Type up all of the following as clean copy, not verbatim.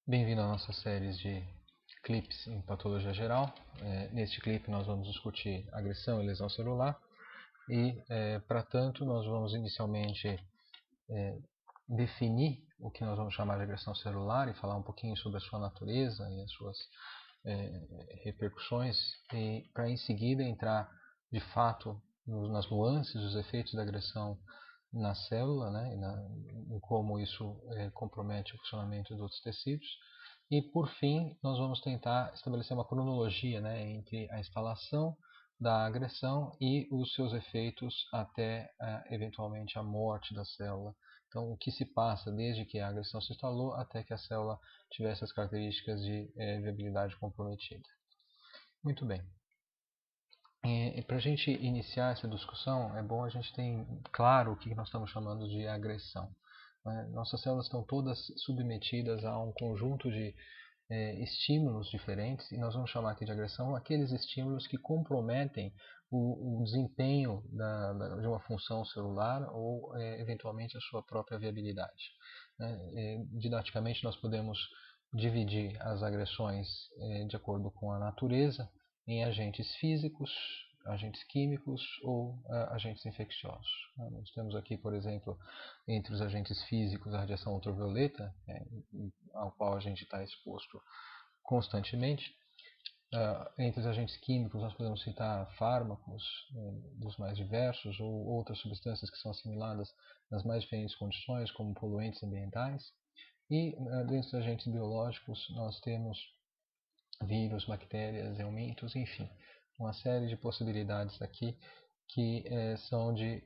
Bem-vindo à nossa série de clipes em patologia geral. Neste clipe nós vamos discutir agressão e lesão celular e, para tanto, nós vamos inicialmente definir o que nós vamos chamar de agressão celular e falar um pouquinho sobre a sua natureza e as suas repercussões, e para em seguida entrar de fato nas nuances, os efeitos da agressão na célula, né, em como isso compromete o funcionamento dos outros tecidos. E por fim, nós vamos tentar estabelecer uma cronologia, né, entre a instalação da agressão e os seus efeitos até eventualmente a morte da célula. Então, o que se passa desde que a agressão se instalou até que a célula tivesse as características de viabilidade comprometida. Muito bem. Para a gente iniciar essa discussão, é bom a gente ter claro o que nós estamos chamando de agressão. Nossas células estão todas submetidas a um conjunto de estímulos diferentes, e nós vamos chamar aqui de agressão aqueles estímulos que comprometem o desempenho de uma função celular ou eventualmente a sua própria viabilidade. Didaticamente nós podemos dividir as agressões de acordo com a natureza em agentes físicos, agentes químicos ou agentes infecciosos. Nós temos aqui, por exemplo, entre os agentes físicos a radiação ultravioleta, ao qual a gente está exposto constantemente. Entre os agentes químicos nós podemos citar fármacos dos mais diversos ou outras substâncias que são assimiladas nas mais diferentes condições, como poluentes ambientais. E dentro dos agentes biológicos nós temos vírus, bactérias, eumintos, enfim, uma série de possibilidades aqui que são de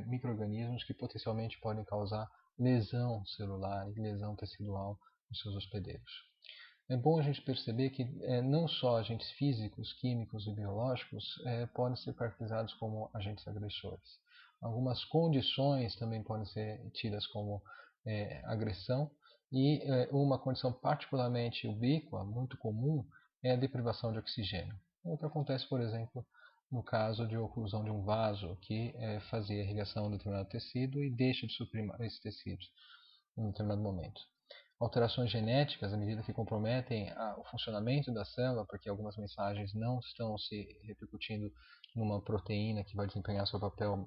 micro-organismos que potencialmente podem causar lesão celular e lesão tecidual nos seus hospedeiros. É bom a gente perceber que não só agentes físicos, químicos e biológicos podem ser caracterizados como agentes agressores. Algumas condições também podem ser tidas como agressão, e uma condição particularmente ubíqua, muito comum, é a deprivação de oxigênio. O que acontece, por exemplo, no caso de oclusão de um vaso que fazia irrigação em determinado tecido e deixa de suprir esse tecido em um determinado momento. Alterações genéticas, à medida que comprometem o funcionamento da célula, porque algumas mensagens não estão se repercutindo numa proteína que vai desempenhar seu papel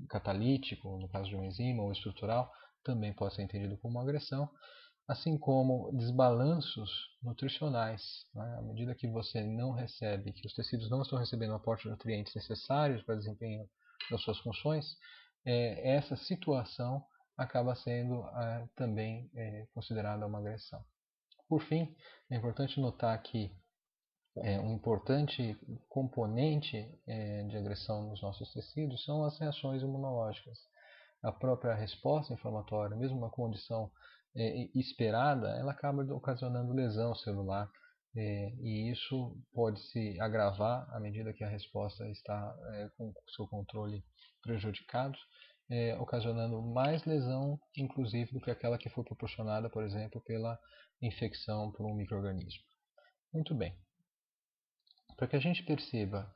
catalítico, no caso de uma enzima, ou estrutural, também pode ser entendido como uma agressão, assim como desbalanços nutricionais. À medida que você não recebe, que os tecidos não estão recebendo o aporte de nutrientes necessários para o desempenho das suas funções, essa situação acaba sendo também considerada uma agressão. Por fim, é importante notar que um importante componente de agressão nos nossos tecidos são as reações imunológicas. A própria resposta inflamatória, mesmo uma condição esperada, ela acaba ocasionando lesão celular, e isso pode se agravar à medida que a resposta está com o seu controle prejudicado, ocasionando mais lesão, inclusive, do que aquela que foi proporcionada, por exemplo, pela infecção por um micro-organismo. Muito bem. Para que a gente perceba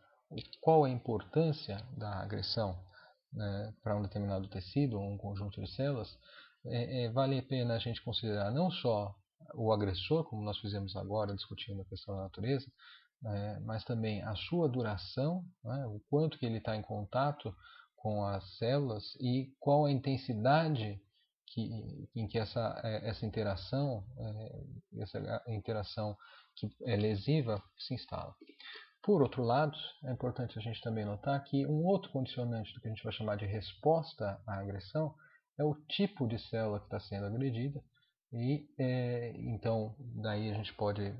qual a importância da agressão, né, para um determinado tecido ou um conjunto de células, vale a pena a gente considerar não só o agressor, como nós fizemos agora discutindo a questão da natureza, mas também a sua duração, né, o quanto que ele está em contato com as células e qual a intensidade em que essa interação que é lesiva se instala. Por outro lado, é importante a gente também notar que um outro condicionante do que a gente vai chamar de resposta à agressão é o tipo de célula que está sendo agredida, e então daí a gente pode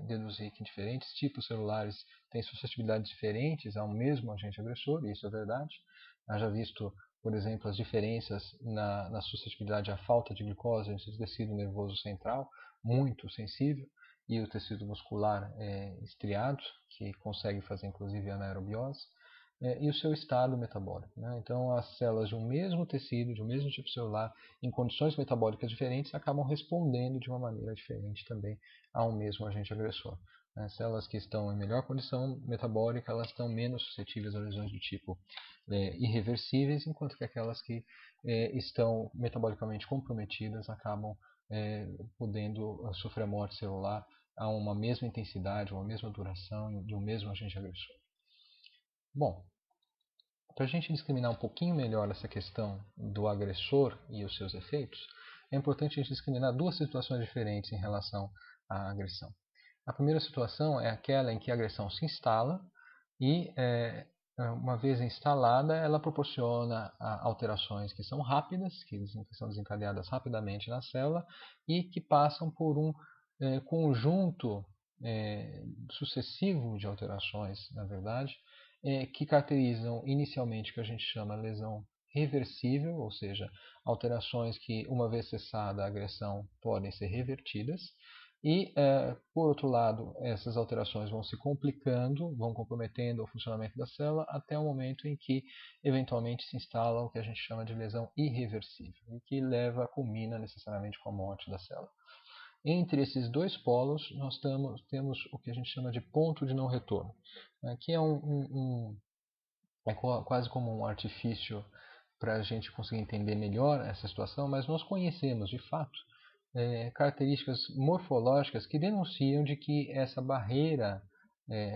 deduzir que diferentes tipos celulares têm suscetibilidades diferentes ao mesmo agente agressor, e isso é verdade. Haja visto, por exemplo, as diferenças na suscetibilidade à falta de glicose entre o tecido nervoso central, muito sensível, e o tecido muscular estriado, que consegue fazer inclusive anaerobiose. e o seu estado metabólico, né? Então, as células de um mesmo tecido, de um mesmo tipo celular, em condições metabólicas diferentes, acabam respondendo de uma maneira diferente também ao mesmo agente agressor. As células que estão em melhor condição metabólica, elas estão menos suscetíveis a lesões do tipo irreversíveis, enquanto que aquelas que estão metabolicamente comprometidas acabam podendo sofrer a morte celular a uma mesma intensidade, uma mesma duração de um mesmo agente agressor. Bom, para a gente discriminar um pouquinho melhor essa questão do agressor e os seus efeitos, é importante a gente discriminar duas situações diferentes em relação à agressão. A primeira situação é aquela em que a agressão se instala e, uma vez instalada, ela proporciona alterações que são rápidas, que são desencadeadas rapidamente na célula e que passam por um conjunto sucessivo de alterações, na verdade, que caracterizam inicialmente o que a gente chama lesão reversível, ou seja, alterações que, uma vez cessada a agressão, podem ser revertidas. E, por outro lado, essas alterações vão se complicando, vão comprometendo o funcionamento da célula até o momento em que, eventualmente, se instala o que a gente chama de lesão irreversível, e que culmina necessariamente com a morte da célula. Entre esses dois polos, nós temos o que a gente chama de ponto de não retorno, que é quase como um artifício para a gente conseguir entender melhor essa situação, mas nós conhecemos, de fato, características morfológicas que denunciam de que essa barreira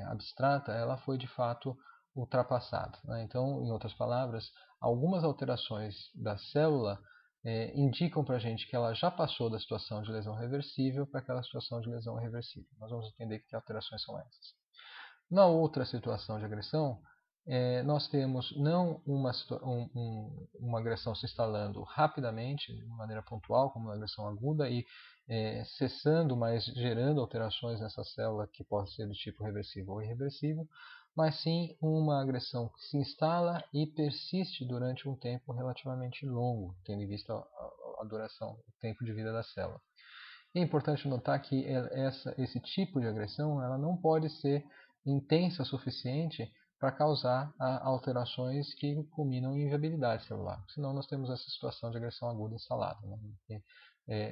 abstrata ela foi, de fato, ultrapassada, né? Então, em outras palavras, algumas alterações da célula indicam para a gente que ela já passou da situação de lesão reversível para aquela situação de lesão irreversível. Nós vamos entender que alterações são essas. Na outra situação de agressão, nós temos não uma agressão se instalando rapidamente, de maneira pontual, como uma agressão aguda, e cessando, mas gerando alterações nessa célula que pode ser do tipo reversível ou irreversível, mas sim uma agressão que se instala e persiste durante um tempo relativamente longo, tendo em vista a duração, o tempo de vida da célula. É importante notar que esse tipo de agressão ela não pode ser intensa o suficiente para causar alterações que culminam em inviabilidade celular. Senão nós temos essa situação de agressão aguda instalada, né? Porque,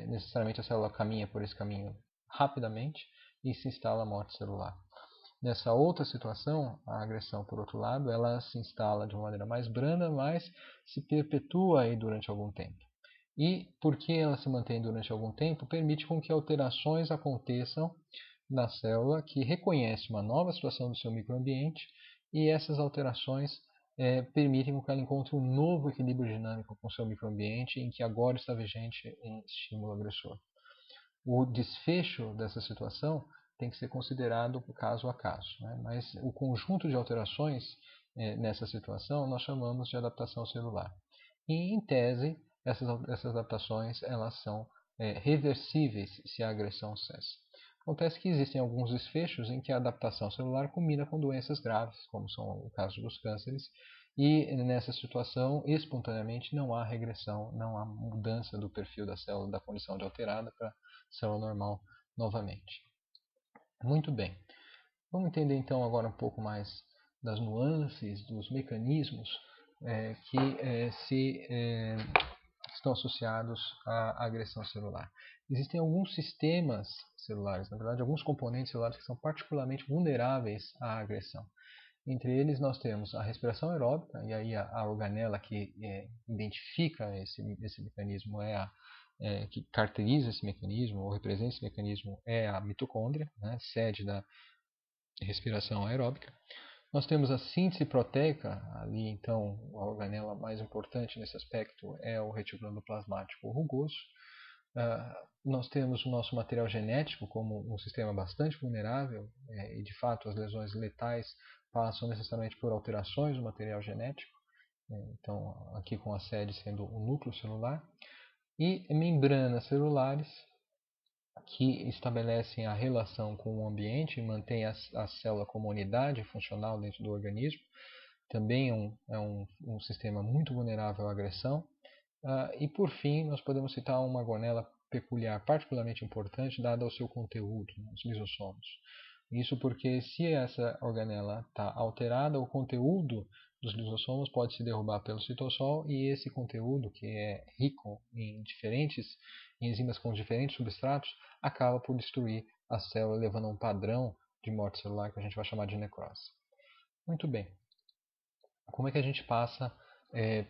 necessariamente a célula caminha por esse caminho rapidamente e se instala a morte celular. Nessa outra situação, a agressão, por outro lado, ela se instala de uma maneira mais branda, mas se perpetua aí durante algum tempo. E, porque ela se mantém durante algum tempo, permite com que alterações aconteçam na célula que reconhece uma nova situação do seu microambiente e essas alterações permitem com que ela encontre um novo equilíbrio dinâmico com o seu microambiente em que agora está vigente um estímulo agressor. O desfecho dessa situação tem que ser considerado caso a caso, né? Mas o conjunto de alterações nessa situação nós chamamos de adaptação celular. E, em tese, essas adaptações elas são reversíveis se a agressão cessa. Acontece que existem alguns desfechos em que a adaptação celular combina com doenças graves, como são o caso dos cânceres, e nessa situação, espontaneamente, não há regressão, não há mudança do perfil da célula, da condição de alterada para célula normal novamente. Muito bem. Vamos entender então agora um pouco mais das nuances, dos mecanismos que estão associados à agressão celular. Existem alguns sistemas celulares, na verdade, alguns componentes celulares que são particularmente vulneráveis à agressão. Entre eles nós temos a respiração aeróbica, e aí a organela que identifica esse mecanismo que caracteriza esse mecanismo ou representa esse mecanismo é a mitocôndria, né, sede da respiração aeróbica. Nós temos a síntese proteica, ali então a organela mais importante nesse aspecto é o retículo endoplasmático rugoso. Nós temos o nosso material genético como um sistema bastante vulnerável e de fato as lesões letais passam necessariamente por alterações do material genético, então aqui com a sede sendo o núcleo celular, e membranas celulares que estabelecem a relação com o ambiente e mantêm a célula como unidade funcional dentro do organismo. Também é um sistema muito vulnerável à agressão. E por fim, nós podemos citar uma organela peculiar, particularmente importante, dada ao seu conteúdo, né, os lisossomos. Isso porque se essa organela está alterada, o conteúdo dos lisossomos pode se derrubar pelo citossol, e esse conteúdo, que é rico em enzimas com diferentes substratos, acaba por destruir a célula, levando a um padrão de morte celular que a gente vai chamar de necrose. Muito bem. Como é que a gente passa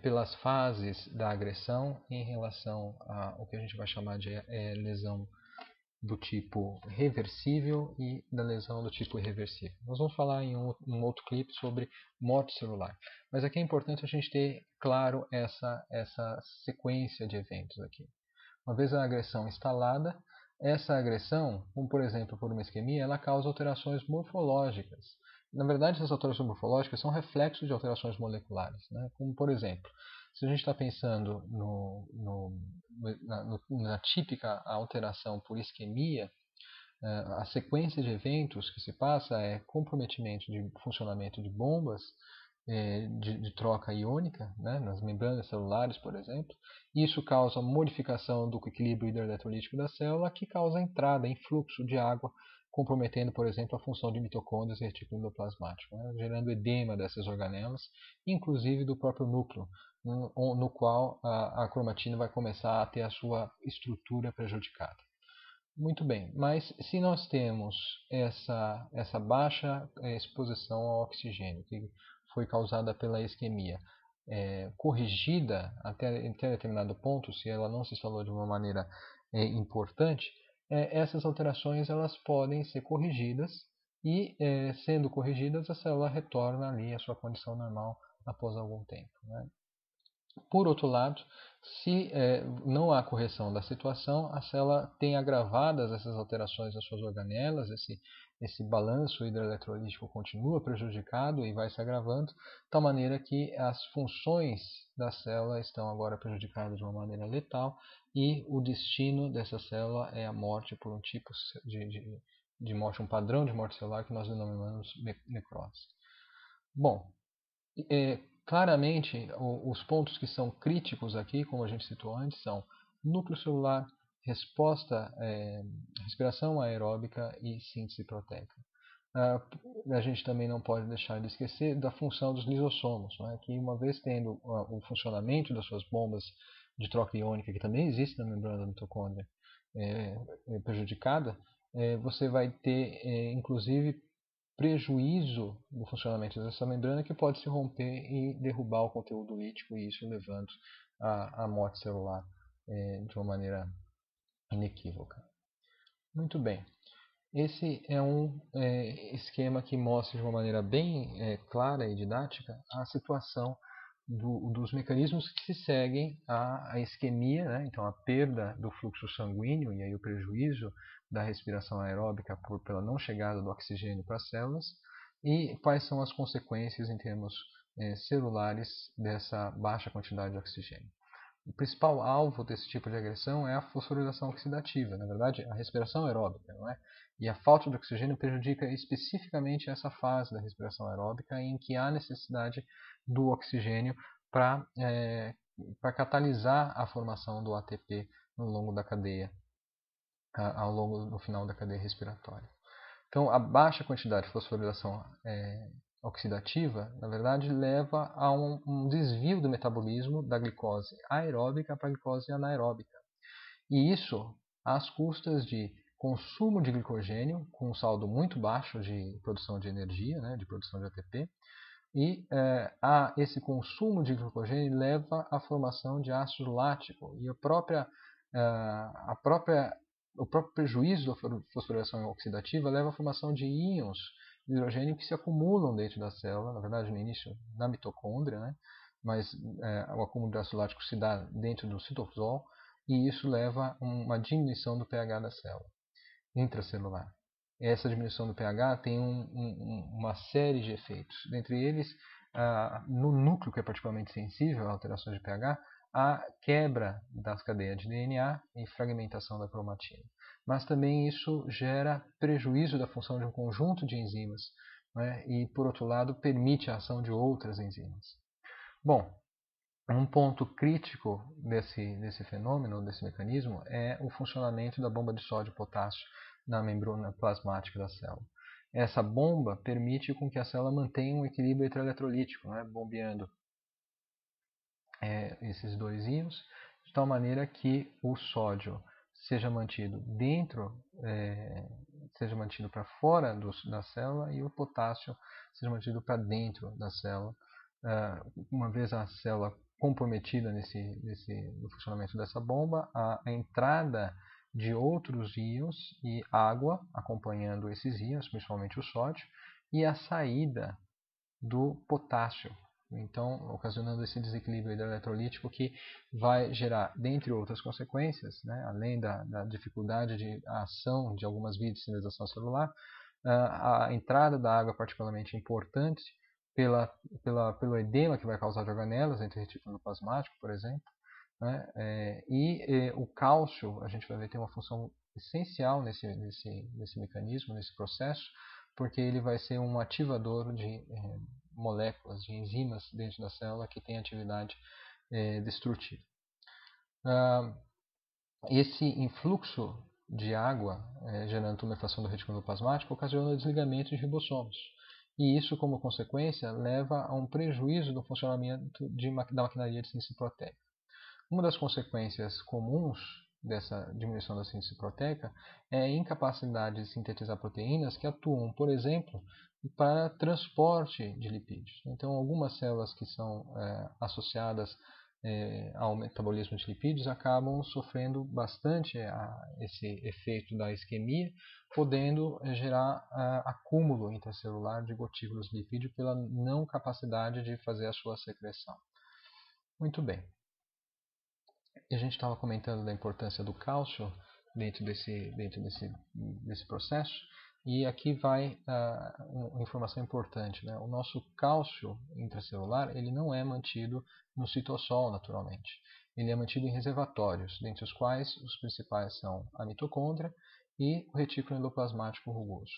pelas fases da agressão em relação ao que a gente vai chamar de lesão do tipo reversível e da lesão do tipo irreversível? Nós vamos falar em um outro clipe sobre morte celular, mas aqui é importante a gente ter claro essa sequência de eventos aqui. Uma vez a agressão instalada, essa agressão, como por exemplo por uma isquemia, ela causa alterações morfológicas. Na verdade, essas alterações morfológicas são reflexos de alterações moleculares, né? Como por exemplo, se a gente está pensando na típica alteração por isquemia, a sequência de eventos que se passa é comprometimento de funcionamento de bombas de troca iônica, né, nas membranas celulares, por exemplo. Isso causa modificação do equilíbrio hidroeletrolítico da célula, que causa entrada em fluxo de água, comprometendo, por exemplo, a função de mitocôndrias e retículo endoplasmático, né, gerando edema dessas organelas, inclusive do próprio núcleo, no qual a cromatina vai começar a ter a sua estrutura prejudicada. Muito bem, mas se nós temos essa baixa exposição ao oxigênio, que foi causada pela isquemia, corrigida até determinado ponto, se ela não se instalou de uma maneira importante, essas alterações elas podem ser corrigidas e, sendo corrigidas, a célula retorna ali à sua condição normal após algum tempo, né? Por outro lado, se não há correção da situação, a célula tem agravadas essas alterações nas suas organelas, esse balanço hidroeletrolítico continua prejudicado e vai se agravando, de tal maneira que as funções da célula estão agora prejudicadas de uma maneira letal, e o destino dessa célula é a morte por um tipo de morte, um padrão de morte celular que nós denominamos necrose. Bom, claramente, os pontos que são críticos aqui, como a gente citou antes, são núcleo celular, resposta, respiração aeróbica e síntese proteica. A gente também não pode deixar de esquecer da função dos lisossomos, né, que uma vez tendo o funcionamento das suas bombas de troca iônica, que também existe na membrana da mitocôndria, prejudicada, você vai ter, inclusive, prejuízo no funcionamento dessa membrana, que pode se romper e derrubar o conteúdo lítico, e isso levando à morte celular de uma maneira inequívoca. Muito bem. Esse é um esquema que mostra de uma maneira bem clara e didática a situação dos mecanismos que se seguem à isquemia, né? Então a perda do fluxo sanguíneo e aí o prejuízo da respiração aeróbica pela não chegada do oxigênio para as células, e quais são as consequências em termos celulares dessa baixa quantidade de oxigênio. O principal alvo desse tipo de agressão é a fosforilação oxidativa, na verdade, a respiração aeróbica, não é? E a falta de oxigênio prejudica especificamente essa fase da respiração aeróbica, em que há necessidade do oxigênio para catalisar a formação do ATP no longo da cadeia, no final da cadeia respiratória. Então, a baixa quantidade de fosforilação oxidativa, na verdade, leva a um desvio do metabolismo da glicose aeróbica para a glicose anaeróbica. E isso às custas de consumo de glicogênio, com um saldo muito baixo de produção de energia, né, de produção de ATP, e esse consumo de glicogênio leva à formação de ácido lático, e o próprio prejuízo da fosforilação oxidativa leva à formação de íons de hidrogênio que se acumulam dentro da célula, na verdade no início na mitocôndria, né? Mas o acúmulo de ácido lático se dá dentro do citosol, e isso leva a uma diminuição do pH da célula intracelular. Essa diminuição do pH tem uma série de efeitos, dentre eles, no núcleo, que é particularmente sensível a alterações de pH, a quebra das cadeias de DNA e fragmentação da cromatina. Mas também isso gera prejuízo da função de um conjunto de enzimas, né? E, por outro lado, permite a ação de outras enzimas. Bom, um ponto crítico desse fenômeno, desse mecanismo, é o funcionamento da bomba de sódio e potássio na membrana plasmática da célula. Essa bomba permite com que a célula mantenha um equilíbrio eletrolítico, né, bombeando esses dois íons, de tal maneira que o sódio seja mantido seja mantido para fora da célula e o potássio seja mantido para dentro da célula. Uma vez a célula comprometida no funcionamento dessa bomba, a entrada de outros íons e água acompanhando esses íons, principalmente o sódio, e a saída do potássio, então ocasionando esse desequilíbrio eletrolítico que vai gerar, dentre outras consequências, né, além da dificuldade de ação de algumas vias de sinalização celular, a entrada da água é particularmente importante pelo edema que vai causar de organelas entre retículo endoplasmático, por exemplo, né, o cálcio, a gente vai ver, tem uma função essencial nesse mecanismo, nesse processo, porque ele vai ser um ativador de moléculas, de enzimas dentro da célula que tem atividade destrutiva. Esse influxo de água gerando tumefação do retículo endoplasmático ocasiona o desligamento de ribossomos. E isso, como consequência, leva a um prejuízo do funcionamento da maquinaria de síntese proteica. Uma das consequências comuns dessa diminuição da síntese proteica é a incapacidade de sintetizar proteínas que atuam, por exemplo, para transporte de lipídios. Então, algumas células que são associadas ao metabolismo de lipídios acabam sofrendo bastante esse efeito da isquemia, podendo gerar acúmulo intracelular de gotículas de lipídio pela não capacidade de fazer a sua secreção. Muito bem. A gente estava comentando da importância do cálcio dentro desse processo, e aqui vai uma informação importante, né? O nosso cálcio intracelular ele não é mantido no citossol naturalmente. Ele é mantido em reservatórios, dentre os quais os principais são a mitocôndria e o retículo endoplasmático rugoso.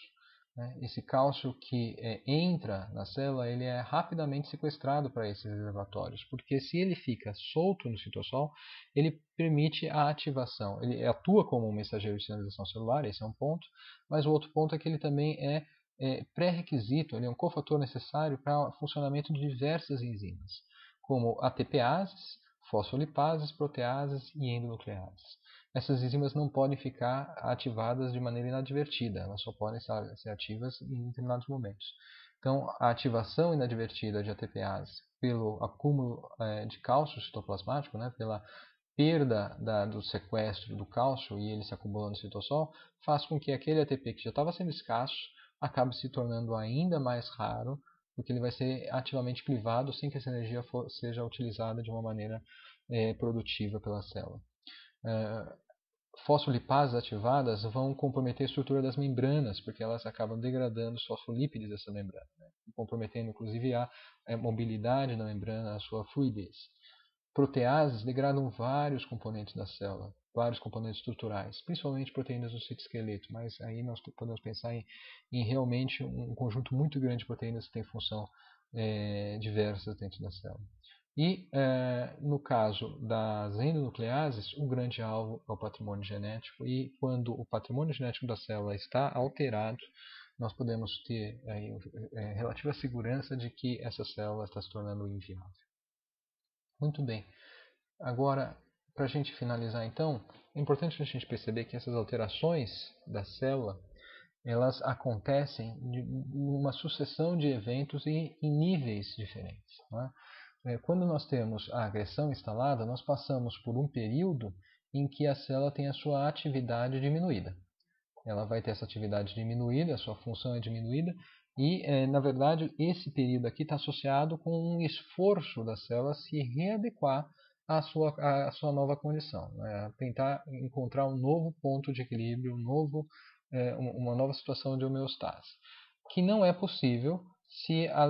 Esse cálcio que entra na célula, ele é rapidamente sequestrado para esses reservatórios, porque se ele fica solto no citossol, ele permite a ativação. Ele atua como um mensageiro de sinalização celular, esse é um ponto, mas o outro ponto é que ele também é pré-requisito, ele é um cofator necessário para o funcionamento de diversas enzimas, como ATPases, fosfolipases, proteases e endonucleases. Essas enzimas não podem ficar ativadas de maneira inadvertida, elas só podem ser ativas em determinados momentos. Então, a ativação inadvertida de ATPase pelo acúmulo de cálcio citoplasmático, né, pela perda do sequestro do cálcio e ele se acumulando no citossol, faz com que aquele ATP que já estava sendo escasso acabe se tornando ainda mais raro, porque ele vai ser ativamente clivado sem que essa energia seja utilizada de uma maneira produtiva pela célula. Fosfolipases ativadas vão comprometer a estrutura das membranas, porque elas acabam degradando os fosfolípides dessa membrana, né? Comprometendo inclusive a mobilidade da membrana, a sua fluidez. Proteases degradam vários componentes da célula, vários componentes estruturais, principalmente proteínas do citoesqueleto, mas aí nós podemos pensar em realmente um conjunto muito grande de proteínas que tem função diversas dentro da célula. E, no caso das endonucleases, o grande alvo é o patrimônio genético, e quando o patrimônio genético da célula está alterado, nós podemos ter aí, relativa segurança de que essa célula está se tornando inviável. Muito bem. Agora, para a gente finalizar então, é importante a gente perceber que essas alterações da célula, elas acontecem numa sucessão de eventos e em níveis diferentes, né? Quando nós temos a agressão instalada, nós passamos por um período em que a célula tem a sua atividade diminuída. Ela vai ter essa atividade diminuída, a sua função é diminuída, e, na verdade, esse período aqui está associado com um esforço da célula se readequar à sua nova condição, né? Tentar encontrar um novo ponto de equilíbrio, uma nova situação de homeostase, que não é possível se a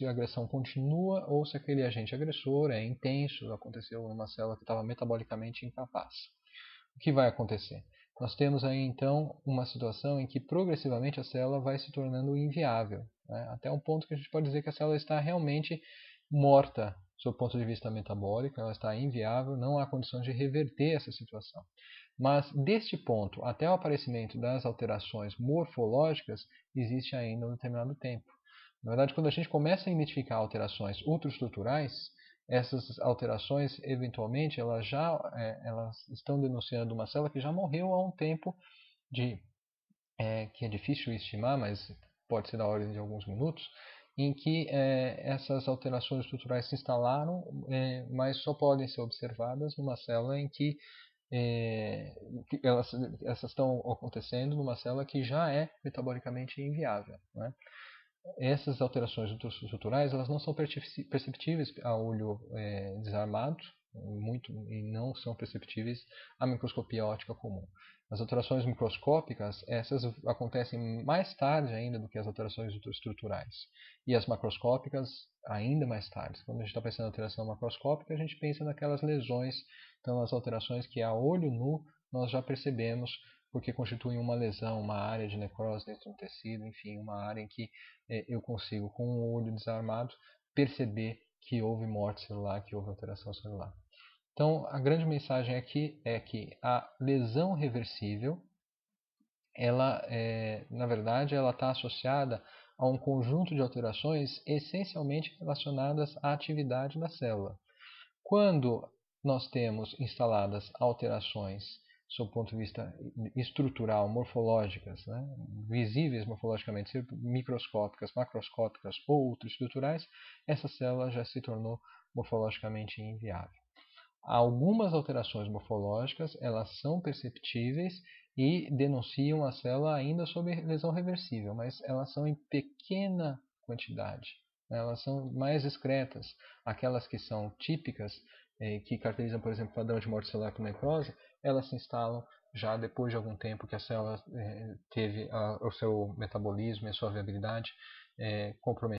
agressão continua ou se aquele agente agressor é intenso, aconteceu numa célula que estava metabolicamente incapaz. O que vai acontecer? Nós temos aí então uma situação em que progressivamente a célula vai se tornando inviável, né? Até um ponto que a gente pode dizer que a célula está realmente morta, do ponto de vista metabólico, ela está inviável, não há condições de reverter essa situação. Mas deste ponto até o aparecimento das alterações morfológicas, existe ainda um determinado tempo. Na verdade, quando a gente começa a identificar alterações ultraestruturais, essas alterações, eventualmente, elas estão denunciando uma célula que já morreu há um tempo, que é difícil estimar, mas pode ser da ordem de alguns minutos, em que essas alterações estruturais se instalaram, mas só podem ser observadas numa célula em que essas estão acontecendo numa célula que já é metabolicamente inviável, né? Essas alterações ultraestruturais, elas não são perceptíveis a olho desarmado, e não são perceptíveis à microscopia óptica comum. As alterações microscópicas, essas acontecem mais tarde ainda do que as alterações ultraestruturais. E as macroscópicas, ainda mais tarde. Quando a gente está pensando em alteração macroscópica, a gente pensa naquelas lesões, então as alterações que a olho nu nós já percebemos, porque constituem uma lesão, uma área de necrose dentro do tecido, enfim, uma área em que eu consigo, com o olho desarmado, perceber que houve morte celular, que houve alteração celular. Então, a grande mensagem aqui é que a lesão reversível, ela, na verdade, ela está associada a um conjunto de alterações essencialmente relacionadas à atividade da célula. Quando nós temos instaladas alterações sob o ponto de vista estrutural, morfológicas, né, visíveis morfologicamente, seja microscópicas, macroscópicas ou ultraestruturais, essa célula já se tornou morfologicamente inviável. Algumas alterações morfológicas, elas são perceptíveis e denunciam a célula ainda sob lesão reversível, mas elas são em pequena quantidade, né? Elas são mais discretas. Aquelas que são típicas, que caracterizam, por exemplo, o padrão de morte celular com necrose, elas se instalam já depois de algum tempo que a célula teve o seu metabolismo e a sua viabilidade comprometidos.